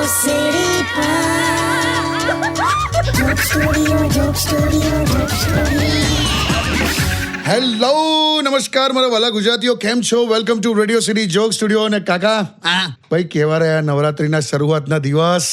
City Joke Studio. Hello નમસ્કાર મારા વાલા ગુજરાતીઓ, કેમ છો? Welcome to radio city joke studio. અને કાકા ભાઈ કેવા રહ્યા નવરાત્રીના શરૂઆતના દિવસ?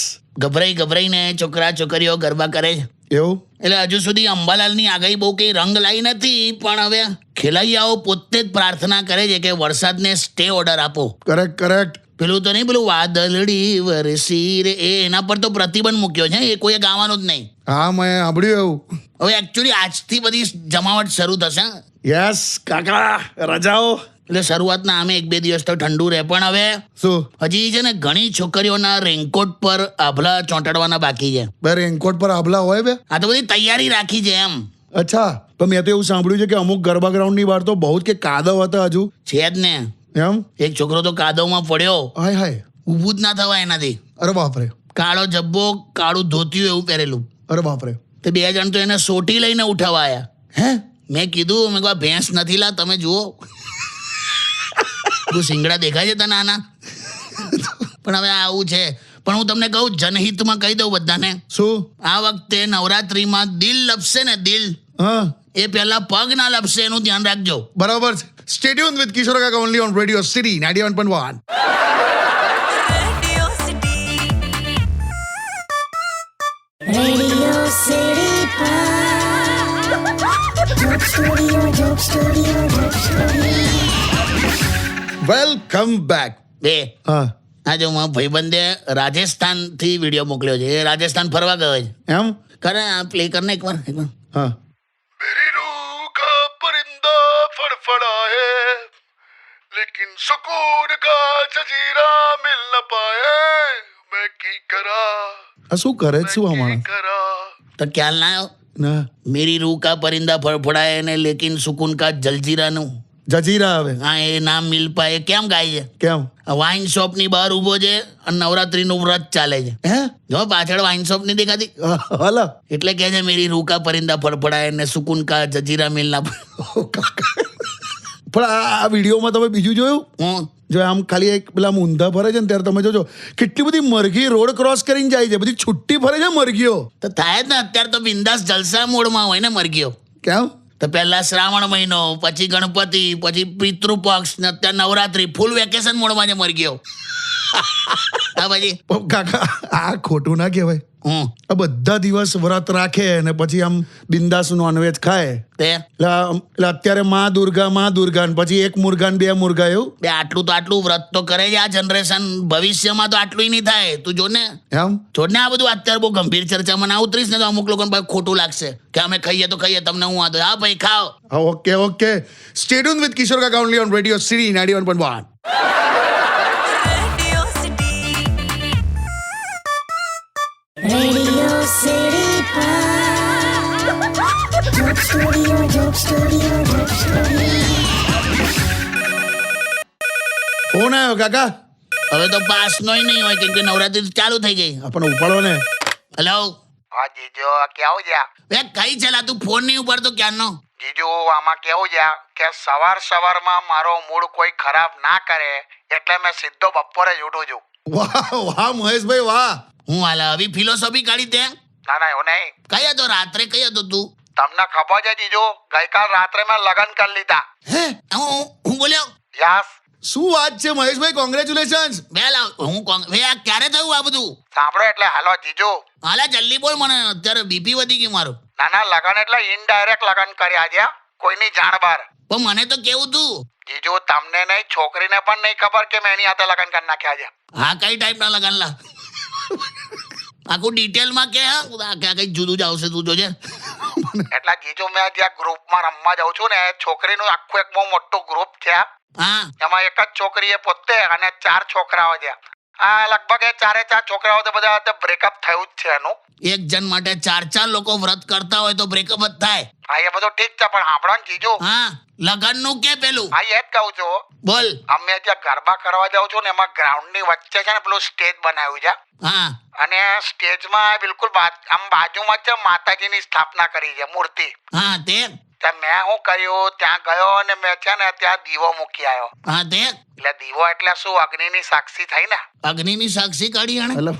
ગભરાઈને છોકરા છોકરીઓ ગરબા કરે છે એવું? એટલે હજુ સુધી અંબાલાલની આગાહી બહુ કઈ રંગ લાવી નથી, પણ હવે ખેલૈયાઓ પોતે જ પ્રાર્થના કરે છે કે વરસાદને સ્ટે ઓર્ડર આપો. કરેક્ટ. પેલું તો નહીં, પેલું વાદળડી વરસી રે, એના પર તો પ્રતિબંધ મૂક્યો છે, એ કોઈએ ગાવાનું જ નહીં. હા, મેં સાંભળ્યું એવું. હવે એકચ્યુઅલી આજથી બધી જમાવટ શરૂ થશે. યસ કાકા, રજાઓ એટલે શરૂઆતના આમે 1-2 દિવસ તો ઠંડુ રહે, પણ હવે શું હજી છે ને ઘણી છોકરીઓના રેનકોટ પર આભલા ચોંટાડવાના બાકી છે. બે રેનકોટ પર આભલા હોય બે? આ તો બધી તૈયારી રાખી છે એમ. અચ્છા, પણ મેં તો એવું સાંભળ્યું છે કે અમુક ગરબા ગ્રાઉન્ડની બહાર તો બહુ જ કે કાદવ હતા હજુ. છે જ ને. એમ? એક છોકરો તો કાદવમાં પડ્યો, હાય ઊભું જ ના થવાય એનાથી. અરે બાપરે. કાળો જબ્બો, કાળું ધોતિયું એવું પહેરેલું. અરે બાપરે. તે 2 જણ તો એને સોટી લઈને ઉઠાવવા આયા. હે? મેં કીધું, મેં કહ્યું ભેંસ નથી લા, તમે જુઓ તું સિંગડા દેખાય છે તને આના? પણ હવે આવું છે. પણ હું તમને કહું, જનહિતમાં કહી દઉં બધાને, શું? આ વખતે નવરાત્રીમાં દિલ લપસે ને દિલ, હા, એ પહેલા પગ ના લપસે એનું ધ્યાન રાખજો. બરાબર છે. સ્ટે ટ્યુન્ડ વિથ કિશોર કાકા only on radio city 91.1. Radio City Joke Studio. Welcome back. હા. આજે હું ભાઈબંધે રાજસ્થાનથી વિડીયો મોકલ્યો છે. એ રાજસ્થાન ફરવા ગયો છે. એમ? કરે પ્લે કરને એકવાર. હા. मेरी रूह का परिंदा फड़फड़ा है लेकिन सुकून का जजीरा मिल न पाए मैं की करा. આ શું કરે છે? શું આ માણસ? તો ખ્યાલ ના આવ્યો? ના. મેરી રૂહ કા પરિંદા ફડફડાય ને લેકિન સુકૂન કા જલજીરાનું. જજીરા આવે. હા, એ નામ મિલ પાય. કેમ ગાય છે? કેમ? વાઇન શોપ ની બહાર ઉભો છે અને નવરાત્રીનું વ્રત ચાલે છે. હે? જો પાછળ વાઇન શોપ ની દેખાતી, હલા. એટલે કે છે મેરી રૂહ કા પરિંદા ફડફડાય ને સુકૂન કા જજીરા મિલ ના. પણ આ વિડીયોમાં તમે બીજું જોયું? હું જો આમ ખાલી એક પેલા ઊંધા ફરે છે ને ત્યારે તમે જોજો કેટલી બધી મરઘી રોડ ક્રોસ કરીને જાય છે. બધી છુટ્ટી ફરે છે મરઘીઓ. તો થાય જ ને, અત્યારે તો બિંદાસ જલસા મોડમાં હોય ને મરઘીઓ. કેમ? તો પહેલા શ્રાવણ મહિનો, પછી ગણપતિ, પછી પિતૃપક્ષ ને અત્યારે નવરાત્રી, ફૂલ વેકેશન મોડમાં છે મરઘીઓ. હા પછી કાકા, આ ખોટું ના કહેવાય. આ બધા દિવસ વ્રત રાખે ને પછી આમ બિંદાસ નોનવેજ ખાય. તે એટલે અત્યારે માં દુર્ગા ને પછી 1 મુર્ગા ને 2 મુર્ગા એવું. બે આટલું તો આટલું વ્રત તો કરે છે આ જનરેશન. ભવિષ્યમાં તો આટલું નહીં થાય. તું જો ને. એમ? છોડ ને આ બધું. અત્યારે બહુ ગંભીર ચર્ચામાં ના ઉતરીશ ને તો અમુક લોકોને ભાઈ ખોટું લાગશે કે અમે ખાઈએ તો ખાઈએ, તમને હું વાંધો? હા ભાઈ, ખાઓ. ઓકે. સ્ટે ટ્યુન્ડ વિથ કિશોર કાકા only on radio city 91.1. Radio City Joke Studio. Phone આવ્યો કાકા. હવે તો પાસ નોય નહીં હોય કેમ કે નવરાત્રી ચાલુ થઈ ગઈ. આપણે ઉપાડો ને. હેલો. હા જીજો, કેવું છે? બે કઈ ચલા, તું ફોન નહીં ઉપાડતો ક્યારનો. જીજો, આમાં કેવું છે કે સવારમાં મારો મૂડ કોઈ ખરાબ ના કરે એટલે મેં સીધો બપોરે જ ઉઠું છું. વાહ મહેશભાઈ વાહ. હું હાલા આવી ફિલોસોફી કાઢી તે? ના એવું નહીં. કઈ હતો રાત્રે? કઈ હતો તું? તમને ખબર છે જીજો, ગઈકાલ રાત્રે મેં લગ્ન કરી લીધા. હે? હું બોલ્યો? યસ. શું વાત છે મહેશભાઈ? કોંગ્રેચ્યુલેશન્સ. બે લાવ બે આ ક્યારે થયું આ બધું? સાંભળો એટલે હાલો જીજો. હાલા જલ્દી બોલ, મને અત્યારે બીપી વધી ગયું મારું. નાના લગ્ન એટલે ઇનડાયરેક્ટ લગ્ન કર્યા છે, કોઈની જાણ બહાર. પણ મને તો કેવું તું. જીજો, તમને નહીં, છોકરીને પણ નહીં ખબર કે મેં એની હાથે લગ્ન કરી નાખ્યા છે. હા, કઈ ટાઈપના લગન લા? આખું ડિટેલમાં કે. હા, કઈ જુદું જ આવશે, તું જોજે. એટલે જીજો, મેં જ્યાં ગ્રુપમાં રમવા જાઉં છું ને, છોકરીનું આખું એક બહુ મોટું ગ્રુપ છે. હા. એમાં એક જ છોકરી પોતે અને 4 છોકરાઓ છે. આ લગભગ એ 4 છોકરાઓ તો બધા બ્રેકઅપ થયું જ છે એનું. એક જણ માટે 4 લોકો વ્રત કરતા હોય તો બ્રેકઅપ જ થાય. હા, એ બધું ઠીક છે, પણ સાંભળો ને જીજો. હા, લગન નું કે પેલું? હા, એ જ કહું છું. બોલ. અમે જ્યાં ગરબા કરવા જાઉં છું ને, એમાં ગ્રાઉન્ડ ની વચ્ચે છે ને પેલું સ્ટેજ બનાવ્યું છે. હા. અને સ્ટેજમાં બિલકુલ આમ બાજુમાં છે માતાજીની સ્થાપના કરી છે, મૂર્તિ. હા તે તો મેં શું કર્યું, ત્યાં ગયો અને મેં છે ને ત્યાં દીવો મૂકી આવ્યો. હા તે એટલે દીવો એટલે શું, અગ્નિની સાક્ષી થઈ ને. અગ્નિની સાક્ષી કાઢી આણે એટલે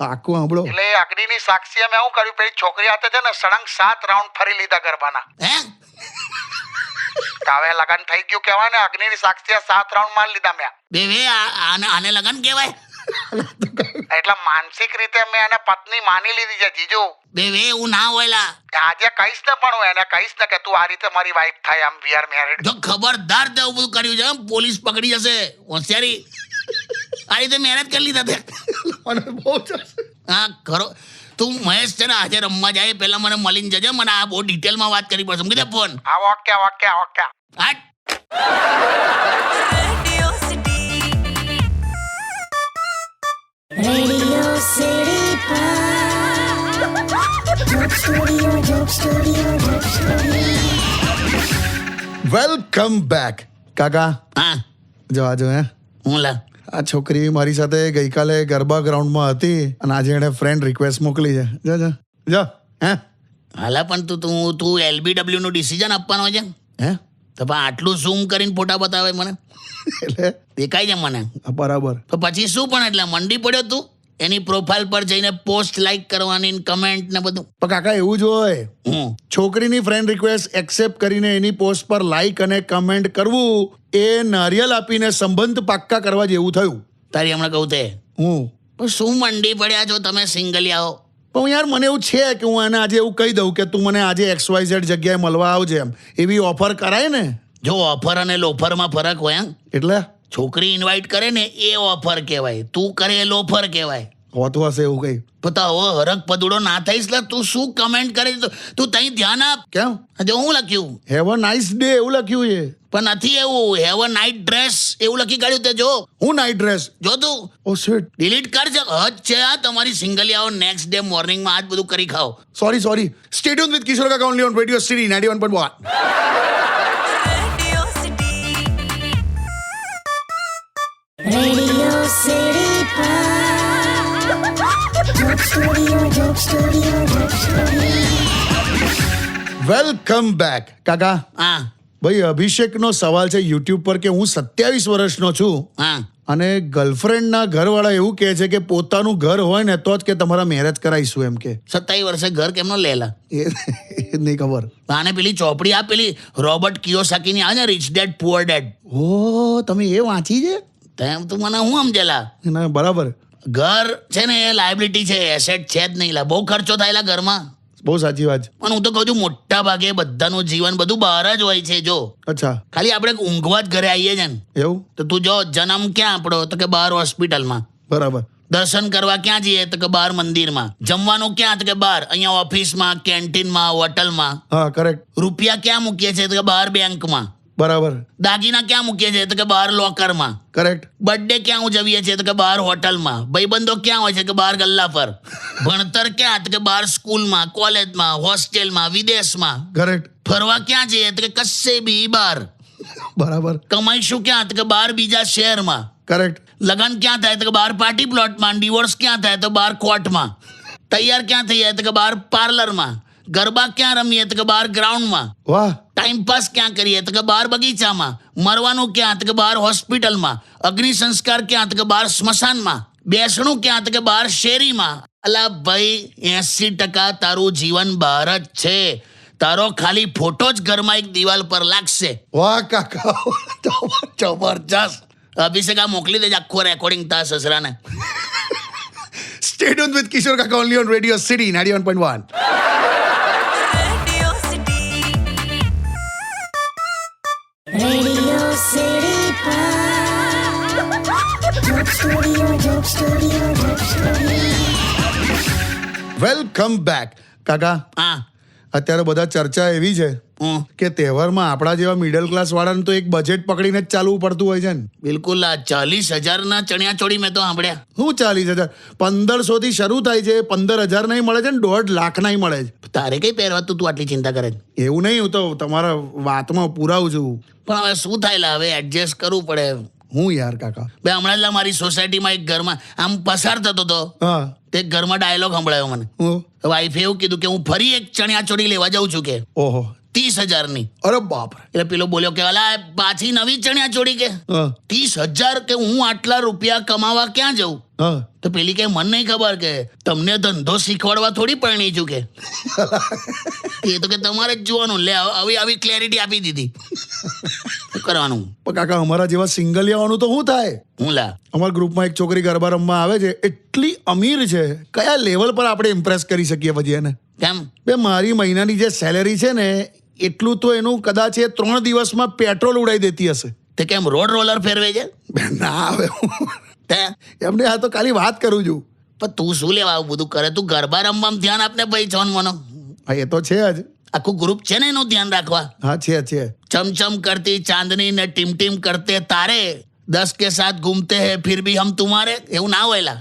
આખું સાંભળો. એટલે એ અગ્નિની સાક્ષી મેં શું કર્યું, પેલી છોકરી હાથે છે ને સળંગ 7 રાઉન્ડ ફરી લીધા ગરબાના. હે તો હવે લગન થઈ ગયું કહેવાય ને, અગ્નિની સાક્ષીએ 7 રાઉન્ડ માર લીધા મેં. બેવે આને લગન કહેવાય? એટલે માનસિક રીતે મેં એને પત્ની માની લીધી છે જીજુ. બેવે એવું ના હોયલા. આજે કહીશ ને, પણ હું એને કહીશ ને કે તું આ રીતે મારી વાઈફ થાય, આમ વી આર મેરીડ. જો ખબરદાર તે એવું બધું કર્યું છે પોલીસ પકડી જશે. હોશિયારી આ રીતે મેરેજ કરી લીધા તે. મને બહુ ચાલશે. હા ખરો. તું મહેશ છે ને આજે રમવા જાય પહેલા મને મળીને જજે. મને આ બહુ ડિટેલમાં વાત કરવી પડશે. મૂકી દે ફોન. હા ઓકે ઓકે ઓકે. હટ. Radio City Joke Studio, Joke Studio, Joke Studio. Welcome back. કાકા હા જવા જો. હું લા આ છોકરી મારી સાથે ગઈકાલે ગરબા ગ્રાઉન્ડમાં હતી અને આજે એણે ફ્રેન્ડ રિક્વેસ્ટ મોકલી છે. જા જા જા. હે હાલા પણ તું LBW નું ડિસિઝન આપવાનો છે હે તો પણ આટલું ઝૂમ કરીને ફોટા બતાવે મને એટલે દેખાય છે મને. બરાબર. તો પછી શું પણ એટલે મંડી પડ્યો તું એની પ્રોફાઇલ પર જઈને પોસ્ટ લાઈક કરવાની કમેન્ટ ને બધું. પણ કાકા એવું જ હોય, હું છોકરીની ફ્રેન્ડ રિક્વેસ્ટ એક્સેપ્ટ કરીને એની પોસ્ટ પર લાઈક અને કમેન્ટ કરવું એ નારિયેલ આપીને સંબંધ પાક્કા કરવા જેવું થયું. તારી હમણાં કહું તે હું પણ શું મંડી પડ્યા છો તમે સિંગલિયાઓ? પણ યાર મને એવું છે કે હું એને આજે એવું કહી દઉં કે તું મને આજે XYZ જગ્યાએ મળવા આવજે, એમ એવી ઓફર કરાય ને. જો ઓફર અને લોફરમાં ફરક હોય. એટલે છોકરી ઇન્વાઇટ કરે ને એ ઓફર કહેવાય, તું કરે એ લોફર કહેવાય. હોતું હશે એવું કઈ. પતા હવે હરક પદુડો ના થઈશ લે. તું શું કમેન્ટ કરે તું તઈ ધ્યાન આપ. કેમ? જો હું લખ્યું હેવ અ નાઇસ ડે એવું લખ્યું છે. પણ નથી એવું. હેવ અ નાઇટ ડ્રેસ એવું લખી કાઢ્યું તે જો. હું નાઇટ ડ્રેસ? જો તું ઓ શિટ, ડિલીટ કર છે. હદ છે આ તમારી સિંગલિયાઓ. નેક્સ્ટ ડે મોર્નિંગમાં આજ બધું કરી ખાઓ. સોરી. સ્ટે ટ્યુન વિથ કિશોર કાકા only on radio city 91.1. Radio City Joke Studio, Joke Studio, Joke Studio. Welcome back. કાકા હા ભાઈ અભિષેકનો સવાલ છે યુટ્યુબ પર કે હું 27 વર્ષનો છું હા અને ગર્લફ્રેન્ડના ઘરવાળા એવું કહે છે કે પોતાનું ઘર હોય ને તો જ કે તમારા મેરેજ કરાવીશું એમ કે. 27 વર્ષે ઘર કેમનો લેલા? એ નહીં ખબર. આને પેલી ચોપડી આ પેલી રોબર્ટ કિયોસાકીની આવે ને રિચ ડેડ પુઅર ડેડ. ઓ તમે એ વાંચી છે? તેમ તું મને હું સમજેલા. ના બરાબર. ઘર છે ને એ લાયબિલિટી છે, એસેટ છે જ નહીં લા. બહુ ખર્ચો થાયલા ઘરમાં. બહુ સાચી વાત. પણ હું તો કહું છું મોટા ભાગે બધાનું જીવન બધું બહાર જ હોય છે. જો અચ્છા ખાલી આપણે ઊંઘવા જ ઘરે આવીએ છે ને. એવું? તો તું જો જન્મ ક્યાં આપણો તો કે બહાર હોસ્પિટલમાં. બરાબર. દર્શન કરવા ક્યાં જઈએ તો કે બહાર મંદિરમાં. જમવાનું ક્યાં તો કે બહાર અહીંયા ઓફિસમાં, કેન્ટીનમાં, હોટલમાં. હા કરેક્ટ. રૂપિયા ક્યાં મૂકીએ છીએ તો કે બહાર બેંકમાં. બરાબર. દાગીના ક્યાં મૂકીએ છીએ તો કે બહાર લોકરમાં. કરેક્ટ. બર્થડે ક્યાં ઉજવીએ છીએ તો કે બહાર હોટલમાં. ભાઈબંધો ક્યાં હોય છે કે બહાર ગલ્લા પર. ભણતર ક્યાં તો કે બહાર સ્કૂલમાં, કોલેજમાં, હોસ્ટેલમાં, વિદેશમાં. કરેક્ટ. ફરવા ક્યાં જઈએ તો કે કશે બી બહાર. બરાબર. કમાઈશું ક્યાં તો કે બહાર બીજા શહેરમાં. કરેક્ટ. લગન ક્યાં થાય તો કે બહાર પાર્ટી પ્લોટમાં. ડિવોર્સ ક્યાં થાય તો બહાર કોર્ટમાં. તૈયાર ક્યાં થઈ જાય તો કે બહાર પાર્લરમાં. ગરબા ક્યાં રમીએ તો કે બહાર ગ્રાઉન્ડમાં. વાહ. ટાઈમ પાસ ક્યાં કરીએ તો કે બહાર બગીચામાં. મરવાનું ક્યાં તો કે બહાર હોસ્પિટલમાં. અગ્નિ સંસ્કાર ક્યાં તો કે બહાર સ્મશાનમાં. બેસણું ક્યાં તો કે બહાર શેરીમાં. અલા ભાઈ 80% તારું જીવન બહાર જ છે. તારો ખાલી ફોટો જ ઘરમાં એક દિવાલ પર લાગશે. વાહ કાકા જબરજસ્ત. અભિષેક આ મોકલી દેજે આખો રેકોર્ડિંગ તા સસરાને. સ્ટે ટ્યુન વિથ કિશોર કાકા only on radio city 91.1. Radio City Joke Studio, Joke Studio, Joke Studio. Welcome back. કાકા હા અત્યારે બધા ચર્ચા એવી છે હું કે તહેવારમાં આપણા જેવા મિડલ ક્લાસ વાળાને તો એક બજેટ પકડીને જ ચાલવું પડતું હોય છે ને. બિલકુલ. આ 40,000 ચણિયાચોળી મેં તો સાંભળ્યા. શું 40,000? 1500 થી શરૂ થાય છે, 15,000 નહીં મળે છે ને 1.5 લાખ નહીં મળે છે. તારે કઈ પહેરવાતું તું આટલી ચિંતા કરે છે? એવું નહીં, હું તો તમારા વાતમાં પુરાવું છું. પણ હવે શું થાય લા, હવે એડજસ્ટ કરવું પડે. હું યાર કાકા. બે હમણાં જ મારી સોસાયટીમાં એક ઘરમાં આમ પસાર થતો હતો હા તે ઘરમાં ડાયલોગ સંભળાયો મને. હું વાઈફે એવું કીધું કે હું ફરી એક ચણિયાચોળી લેવા જાઉં છું કે ઓહો 30,000ની. અરે બાપ રે. એટલે પેલો બોલ્યો કે અલા પાછી નવી ચણ્યા ચોળી કે હા 30,000 કે હું આટલા રૂપિયા કમાવા ક્યાં જઉં? હા તો પેલી કે મને નહીં ખબર કે તમને ધંધો શીખવાડવા થોડી પરણી છું કે એ તો કે તમારે જ જોવાનું. લે આવી ક્લેરિટી આપી દીધી. શું કરવાનું? પણ કાકા અમારા જેવા સિંગલિયાઓનું તો શું થાય? હું લા અમારા ગ્રુપમાં એક છોકરી ગરબા રમવા આવે છે, એટલી અમીર છે, કયા લેવલ પર આપણે ઇમ્પ્રેસ કરી શકીએ પછી એને? કેમ? બે મારી મહિનાની જે સેલેરી છે ને એટલું તો એનું કદાચ એ 3 દિવસમાં પેટ્રોલ ઉડાઈ દેતી હશે. તે કેમ રોડ રોલર ફેરવે છે? બે ના આવે તે એમને આ તો ખાલી વાત કરું છું. પણ તું શું લેવા આવું બધું કરે? તું ગરબા રમવામાં ધ્યાન આપને ભાઈ છોન મનો. હા એ તો છે જ. આખું ગ્રુપ છે ને એનું ધ્યાન રાખવા. હા છે. चमचम करती चांदनी ने टिम टिम करते तारे 10 के साथ घूमते हैं फिर भी हम तुम्हारे. એવું ના હોયલા.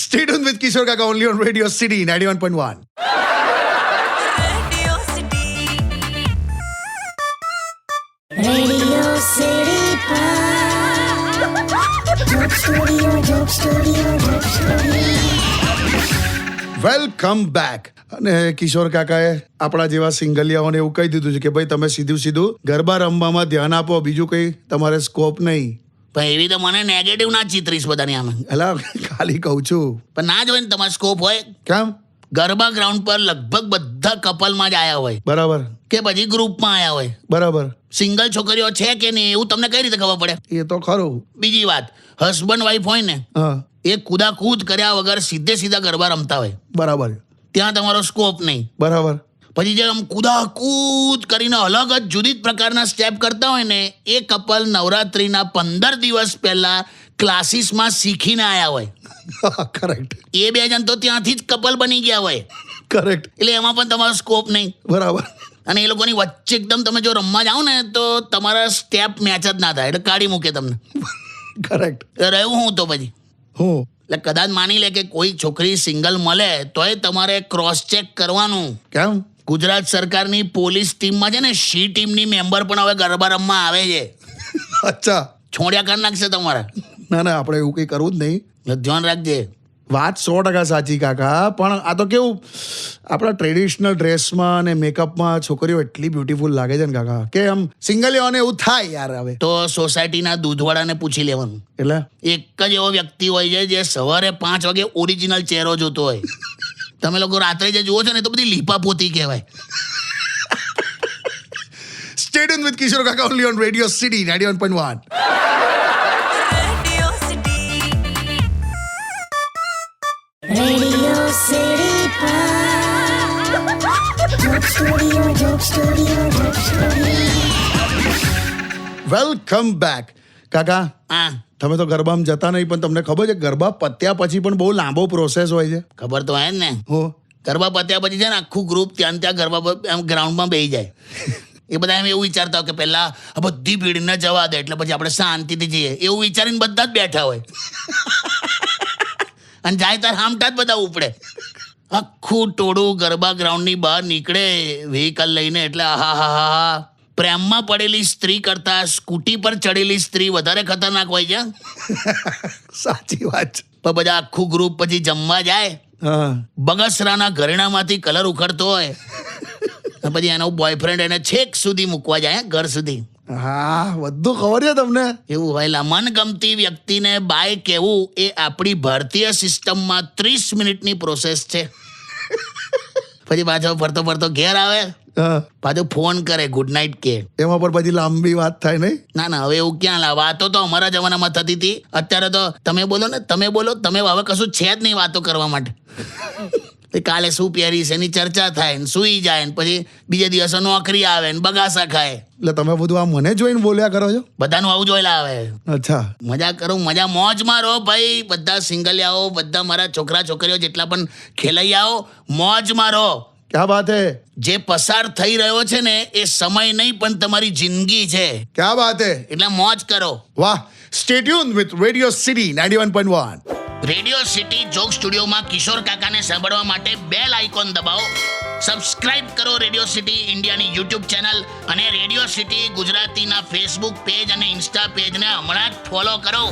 Stay tuned with Kishore Kaka only on Radio City 91.1. Radio City Joke Studio, Joke Studio, Joke Studio. Welcome back. અને કિશોર કાકાએ આપણા જેવા સિંગલિયાઓને એવું કહી દીધું છે કે ભાઈ તમે સીધું ગરબા રમવામાં ધ્યાન આપો, બીજું કંઈ તમારે સ્કોપ નહીં. પણ એવી તો મને નેગેટિવ ના ચિત્રીશ બધાની આમાં. એલા ખાલી કહું છું. પણ ના જ હોય ને તમારે સ્કોપ હોય. કેમ? ગરબા ગ્રાઉન્ડ પર લગભગ બધા કપલમાં જ આયા હોય બરાબર કે પછી ગ્રુપમાં આયા હોય. બરાબર. સિંગલ છોકરીઓ છે કે નહીં એવું તમને કઈ રીતે ખબર પડે? એ તો ખરું. બીજી વાત, હસબન્ડ વાઈફ હોય ને હા એ કૂદાકૂદ કર્યા વગર સીધા ગરબા રમતા હોય, બરાબર ત્યાં તમારો સ્કોપ નહીં. બરાબર. પછી જે આમ કૂદાકૂદ કરીને અલગ જ જુદી જ પ્રકારના સ્ટેપ કરતા હોય ને એ કપલ નવરાત્રીના 15 દિવસ પહેલા ક્લાસીસમાં શીખીને આયા હોય. કરેક્ટ. એ 2 જણ તો ત્યાંથી જ કપલ બની ગયા હોય. કરેક્ટ. એટલે એમાં પણ તમારો સ્કોપ નહીં. બરાબર. અને એ લોકોની વચ્ચે એકદમ તમે જો રમવા જાઓ ને તો તમારા સ્ટેપ મેચ જ ના થાય, એટલે કાઢી મૂકે તમને. કરેક્ટ. રહેવું હું તો પછી હું એટલે કદાચ માની લે કે કોઈ છોકરી સિંગલ મળે તોય તમારે ક્રોસ ચેક કરવાનું. કેમ? ગુજરાત સરકારની પોલીસ ટીમમાં છે ને સી ટીમની મેમ્બર પણ હવે ગરબા રમવા આવે છે. અચ્છા. છોડ્યા કરી નાખશે તમારા. ના આપણે એવું કંઈ કરવું જ નહીં. ધ્યાન રાખજે. વાત 100% સાચી કાકા. પણ આ તો કેવું આપણા ટ્રેડિશનલ ડ્રેસમાં અને મેકઅપમાં છોકરીઓ એટલી બ્યુટીફુલ લાગે છે ને કાકા કે આમ સિંગલિયાઓને એવું થાય યાર. હવે તો સોસાયટીના દૂધવાળાને પૂછી લેવાનું. એટલે એક જ એવો વ્યક્તિ હોય છે જે સવારે 5 વાગે ઓરિજિનલ ચહેરો જોતો હોય. તમે લોકો રાત્રે જે જુઓ છો ને તો બધી લીપાપોતી કહેવાય. Stay tuned with Kishore Kaka only on Radio City 91.1. Radio City Joke Studio, Joke Studio, Joke Studio. Welcome back. કાકા હા તમે તો ગરબામાં જતા નહીં, પણ તમને ખબર છે ગરબા પત્યા પછી પણ બહુ લાંબો પ્રોસેસ હોય છે? ખબર તો હે ને. હો ગરબા પત્યા પછી છે ને આખું ગ્રુપ ત્યાં ગરબા એમ ગ્રાઉન્ડમાં બેસી જાય. એ બધા એમ એવું વિચારતા હોય કે પહેલા આ બધી ભીડને જવા દે એટલે પછી આપણે શાંતિથી જઈએ એવું વિચારીને બધા જ બેઠા હોય. અને જાય તાર હામટા જ બધા ઉપડે. આખું ટોળું ગરબા ગ્રાઉન્ડની બહાર નીકળે વ્હીકલ લઈને. એટલે આહા પ્રેમમાં પડેલી સ્ત્રી કરતા સ્કૂટી પર ચડેલી સ્ત્રી વધારે ખતરનાક હોય છે. સાચી વાત. પણ બધા આખું ગ્રુપ પછી જમવા જાય. હા બગસરાના ઘરેણામાંથી કલર ઉખડતો હોય પછી એનો બોયફ્રેન્ડ એને છેક સુધી મૂકવા જાય ઘર સુધી. હા બધું ખબર છે તમને. એવું હોય. મનગમતી વ્યક્તિને બાય કહેવું એ આપણી ભારતીય સિસ્ટમમાં 30 મિનિટની પ્રોસેસ છે. પછી પાછો ફરતો ઘેર આવે, હા પાછો ફોન કરે, ગુડ નાઇટ કે. એમાં પણ પછી લાંબી વાત થાય નહીં. ના હવે એવું ક્યાં વાતો તો અમારા જમાનામાં થતી હતી. અત્યારે તો તમે બોલો ને તમે બોલો, તમે હવે કશું છે જ નહીં વાતો કરવા માટે. કાલે શું પહેરીશ એની ચર્ચા થાય ને સુઈ જાય ને પછી બીજે દિવસે નોકરી આવે ને બગાસા ખાય. એટલે તમે બધું આ મને જોઈને બોલ્યા કરો છો? બધાનું આવું જોયેલા આવે. અચ્છા. મજા કરો, મજા મોજમાં રહો ભાઈ. બધા સિંગલિયાઓ, બધા મારા છોકરા છોકરીઓ જેટલા પણ ખેલૈયાઓ મોજમાં રહો. ક્યાં બાત હે. જે પસાર થઈ રહ્યો છે ને એ સમય નહીં પણ તમારી જિંદગી છે. ક્યાં બાત હે. એટલે મોજ કરો. વાહ. Stay tuned with Radio City 91.1. Radio city joke સ્ટુડિયોમાં કિશોર કાકાને સાંભળવા માટે બેલ આઇકોન દબાવો. સબસ્ક્રાઇબ કરો રેડિયો સિટી ઇન્ડિયાની યુટ્યુબ ચેનલ અને રેડિયો સિટી ગુજરાતીના ફેસબુક પેજ અને ઇન્સ્ટા પેજને હમણાં જ ફોલો કરો.